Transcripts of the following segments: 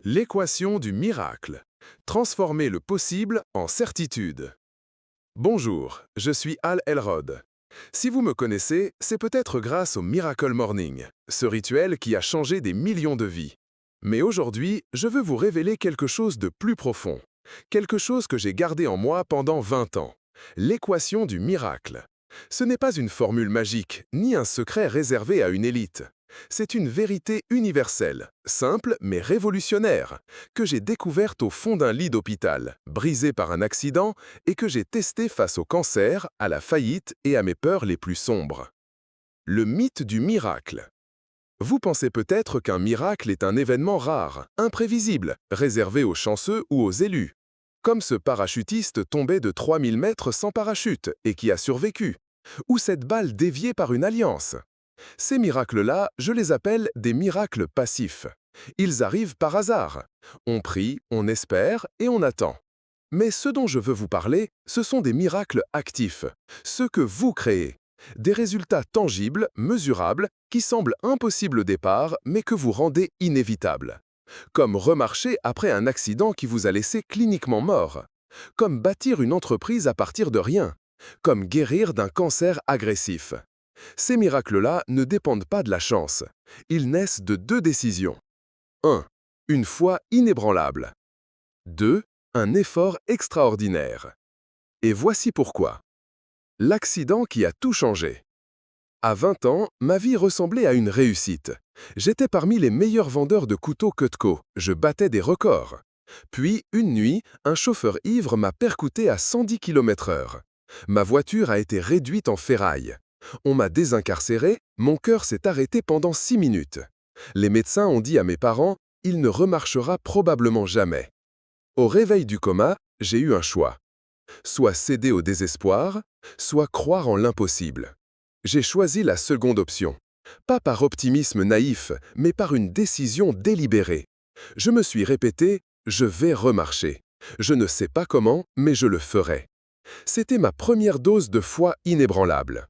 L'équation du miracle. Transformer le possible en certitude. Bonjour, je suis Al Elrod. Si vous me connaissez, c'est peut-être grâce au Miracle Morning, ce rituel qui a changé des millions de vies. Mais aujourd'hui, je veux vous révéler quelque chose de plus profond. Quelque chose que j'ai gardé en moi pendant 20 ans. L'équation du miracle. Ce n'est pas une formule magique, ni un secret réservé à une élite. C'est une vérité universelle, simple mais révolutionnaire, que j'ai découverte au fond d'un lit d'hôpital, brisé par un accident, et que j'ai testée face au cancer, à la faillite et à mes peurs les plus sombres. Le mythe du miracle. Vous pensez peut-être qu'un miracle est un événement rare, imprévisible, réservé aux chanceux ou aux élus. Comme ce parachutiste tombé de 3000 mètres sans parachute et qui a survécu. Ou cette balle déviée par une alliance. Ces miracles-là, je les appelle des miracles passifs. Ils arrivent par hasard. On prie, on espère et on attend. Mais ce dont je veux vous parler, ce sont des miracles actifs, ceux que vous créez. Des résultats tangibles, mesurables, qui semblent impossibles au départ, mais que vous rendez inévitables. Comme remarcher après un accident qui vous a laissé cliniquement mort. Comme bâtir une entreprise à partir de rien. Comme guérir d'un cancer agressif. Ces miracles-là ne dépendent pas de la chance. Ils naissent de deux décisions. 1. Une foi inébranlable. 2. Un effort extraordinaire. Et voici pourquoi. L'accident qui a tout changé. À 20 ans, ma vie ressemblait à une réussite. J'étais parmi les meilleurs vendeurs de couteaux Cutco. Je battais des records. Puis, une nuit, un chauffeur ivre m'a percuté à 110 km/h. Ma voiture a été réduite en ferraille. On m'a désincarcéré, mon cœur s'est arrêté pendant 6 minutes. Les médecins ont dit à mes parents, il ne remarchera probablement jamais. Au réveil du coma, j'ai eu un choix. Soit céder au désespoir, soit croire en l'impossible. J'ai choisi la seconde option. Pas par optimisme naïf, mais par une décision délibérée. Je me suis répété, je vais remarcher. Je ne sais pas comment, mais je le ferai. C'était ma première dose de foi inébranlable.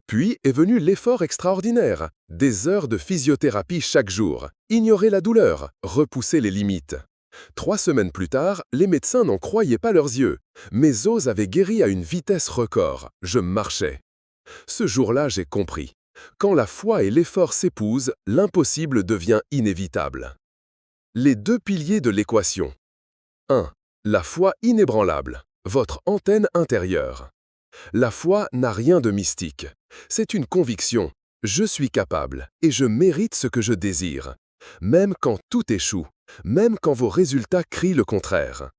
Puis est venu l'effort extraordinaire, des heures de physiothérapie chaque jour, ignorer la douleur, repousser les limites. 3 semaines plus tard, les médecins n'en croyaient pas leurs yeux. Mes os avaient guéri à une vitesse record, je marchais. Ce jour-là, j'ai compris. Quand la foi et l'effort s'épousent, l'impossible devient inévitable. Les deux piliers de l'équation. 1. La foi inébranlable, votre antenne intérieure. La foi n'a rien de mystique. C'est une conviction. Je suis capable et je mérite ce que je désire. Même quand tout échoue, même quand vos résultats crient le contraire.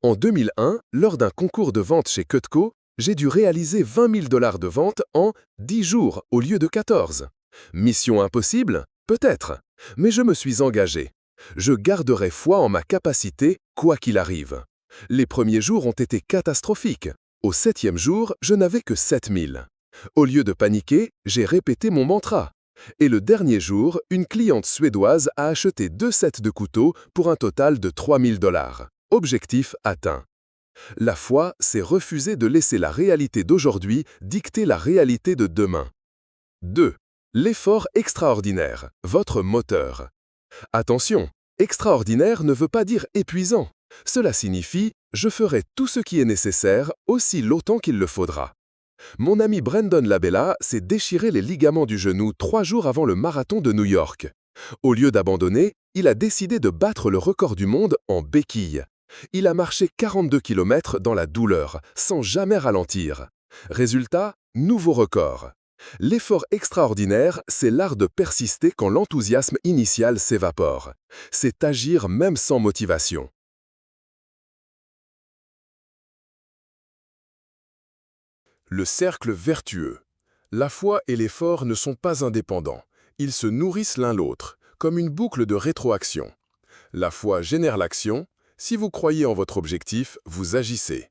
En 2001, lors d'un concours de vente chez Cutco, j'ai dû réaliser 20 000 $ de vente en 10 jours au lieu de 14. Mission impossible? Peut-être. Mais je me suis engagé. Je garderai foi en ma capacité, quoi qu'il arrive. Les premiers jours ont été catastrophiques. Au 7e jour, je n'avais que 7 000. Au lieu de paniquer, j'ai répété mon mantra. Et le dernier jour, une cliente suédoise a acheté 2 sets de couteaux pour un total de 3 000 $. Objectif atteint. La foi, c'est refuser de laisser la réalité d'aujourd'hui dicter la réalité de demain. 2. L'effort extraordinaire, votre moteur. Attention, extraordinaire ne veut pas dire épuisant. Cela signifie « je ferai tout ce qui est nécessaire, aussi longtemps qu'il le faudra ». Mon ami Brandon Labella s'est déchiré les ligaments du genou 3 jours avant le marathon de New York. Au lieu d'abandonner, il a décidé de battre le record du monde en béquille. Il a marché 42 km dans la douleur, sans jamais ralentir. Résultat, nouveau record. L'effort extraordinaire, c'est l'art de persister quand l'enthousiasme initial s'évapore. C'est agir même sans motivation. Le cercle vertueux. La foi et l'effort ne sont pas indépendants. Ils se nourrissent l'un l'autre, comme une boucle de rétroaction. La foi génère l'action. Si vous croyez en votre objectif, vous agissez.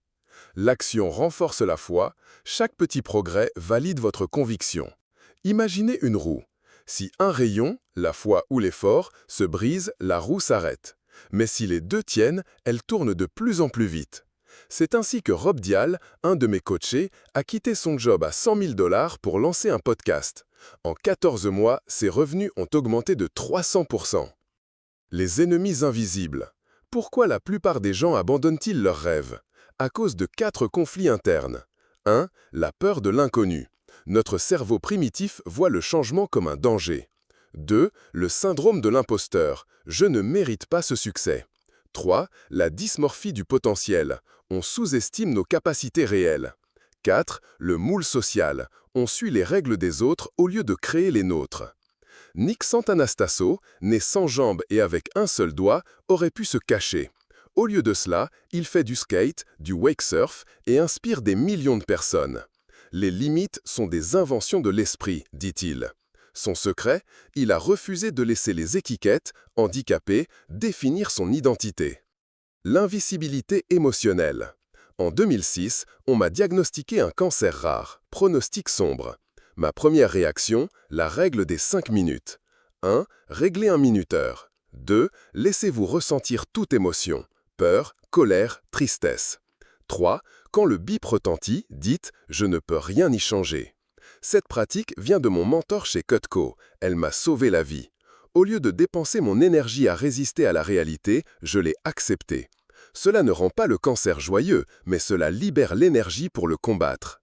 L'action renforce la foi. Chaque petit progrès valide votre conviction. Imaginez une roue. Si un rayon, la foi ou l'effort, se brise, la roue s'arrête. Mais si les deux tiennent, elle tourne de plus en plus vite. C'est ainsi que Rob Dial, un de mes coachés, a quitté son job à 100 000 $ pour lancer un podcast. En 14 mois, ses revenus ont augmenté de 300%. Les ennemis invisibles. Pourquoi la plupart des gens abandonnent-ils leurs rêves? À cause de 4 conflits internes. 1. La peur de l'inconnu. Notre cerveau primitif voit le changement comme un danger. 2. Le syndrome de l'imposteur. Je ne mérite pas ce succès. 3. La dysmorphie du potentiel. On sous-estime nos capacités réelles. 4. Le moule social. On suit les règles des autres au lieu de créer les nôtres. Nick Santanastasso, né sans jambes et avec un seul doigt, aurait pu se cacher. Au lieu de cela, il fait du skate, du wakesurf et inspire des millions de personnes. Les limites sont des inventions de l'esprit, dit-il. Son secret, il a refusé de laisser les étiquettes, handicapés, définir son identité. L'invisibilité émotionnelle. En 2006, on m'a diagnostiqué un cancer rare, pronostic sombre. Ma première réaction, la règle des 5 minutes. 1. Réglez un minuteur. 2. Laissez-vous ressentir toute émotion. Peur, colère, tristesse. 3. Quand le bip retentit, dites « Je ne peux rien y changer ». Cette pratique vient de mon mentor chez Cutco. Elle m'a sauvé la vie. Au lieu de dépenser mon énergie à résister à la réalité, je l'ai acceptée. Cela ne rend pas le cancer joyeux, mais cela libère l'énergie pour le combattre.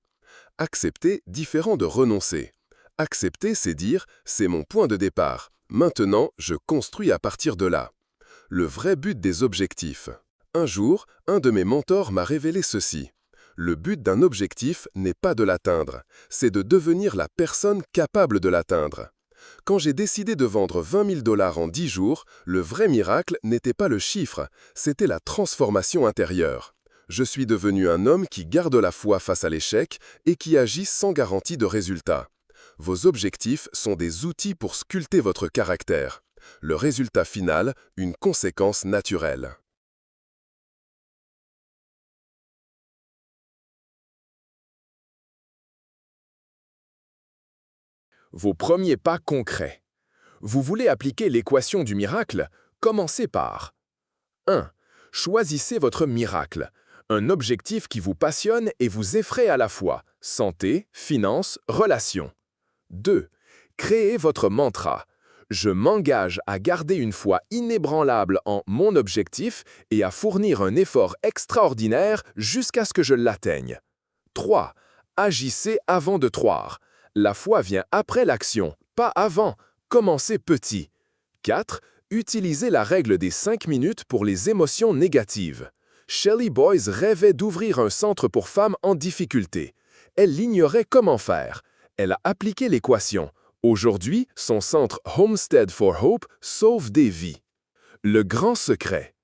Accepter, différent de renoncer. Accepter, c'est dire « c'est mon point de départ. Maintenant, je construis à partir de là ». Le vrai but des objectifs. Un jour, un de mes mentors m'a révélé ceci. Le but d'un objectif n'est pas de l'atteindre, c'est de devenir la personne capable de l'atteindre. Quand j'ai décidé de vendre 20 000 $ en 10 jours, le vrai miracle n'était pas le chiffre, c'était la transformation intérieure. Je suis devenu un homme qui garde la foi face à l'échec et qui agit sans garantie de résultat. Vos objectifs sont des outils pour sculpter votre caractère. Le résultat final, une conséquence naturelle. Vos premiers pas concrets. Vous voulez appliquer l'équation du miracle? Commencez par 1. Choisissez votre miracle. Un objectif qui vous passionne et vous effraie à la fois. Santé, finances, relations. 2. Créez votre mantra. Je m'engage à garder une foi inébranlable en mon objectif et à fournir un effort extraordinaire jusqu'à ce que je l'atteigne. 3. Agissez avant de croire. La foi vient après l'action, pas avant. Commencez petit. 4. Utilisez la règle des 5 minutes pour les émotions négatives. Shelley Boyce rêvait d'ouvrir un centre pour femmes en difficulté. Elle ignorait comment faire. Elle a appliqué l'équation. Aujourd'hui, son centre Homestead for Hope sauve des vies. Le grand secret.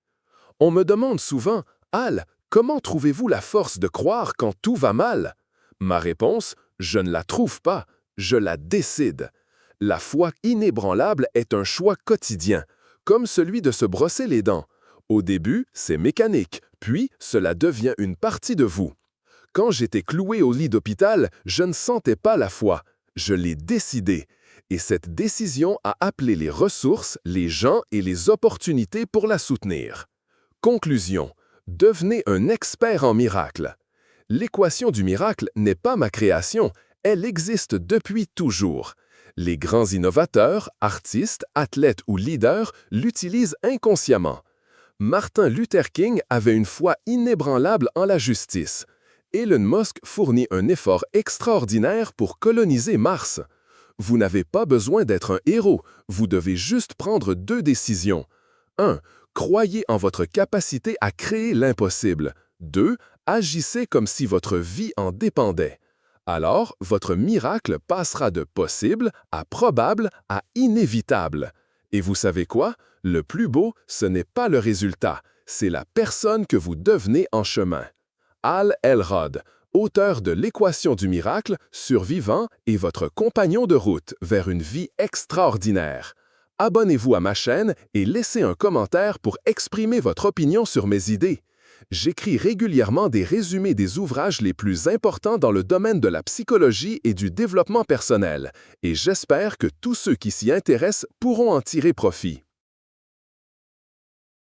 On me demande souvent, « Al, comment trouvez-vous la force de croire quand tout va mal ?» Ma réponse, je ne la trouve pas, je la décide. La foi inébranlable est un choix quotidien, comme celui de se brosser les dents. Au début, c'est mécanique, puis cela devient une partie de vous. Quand j'étais cloué au lit d'hôpital, je ne sentais pas la foi, je l'ai décidée. Et cette décision a appelé les ressources, les gens et les opportunités pour la soutenir. Conclusion. Devenez un expert en miracles. L'équation du miracle n'est pas ma création, elle existe depuis toujours. Les grands innovateurs, artistes, athlètes ou leaders l'utilisent inconsciemment. Martin Luther King avait une foi inébranlable en la justice. Elon Musk fournit un effort extraordinaire pour coloniser Mars. Vous n'avez pas besoin d'être un héros, vous devez juste prendre 2 décisions. 1. Croyez en votre capacité à créer l'impossible. 2. Agissez comme si votre vie en dépendait. Alors, votre miracle passera de possible à probable à inévitable. Et vous savez quoi? Le plus beau, ce n'est pas le résultat, c'est la personne que vous devenez en chemin. Al Elrod, auteur de L'équation du miracle, survivant et votre compagnon de route vers une vie extraordinaire. Abonnez-vous à ma chaîne et laissez un commentaire pour exprimer votre opinion sur mes idées. J'écris régulièrement des résumés des ouvrages les plus importants dans le domaine de la psychologie et du développement personnel, et j'espère que tous ceux qui s'y intéressent pourront en tirer profit.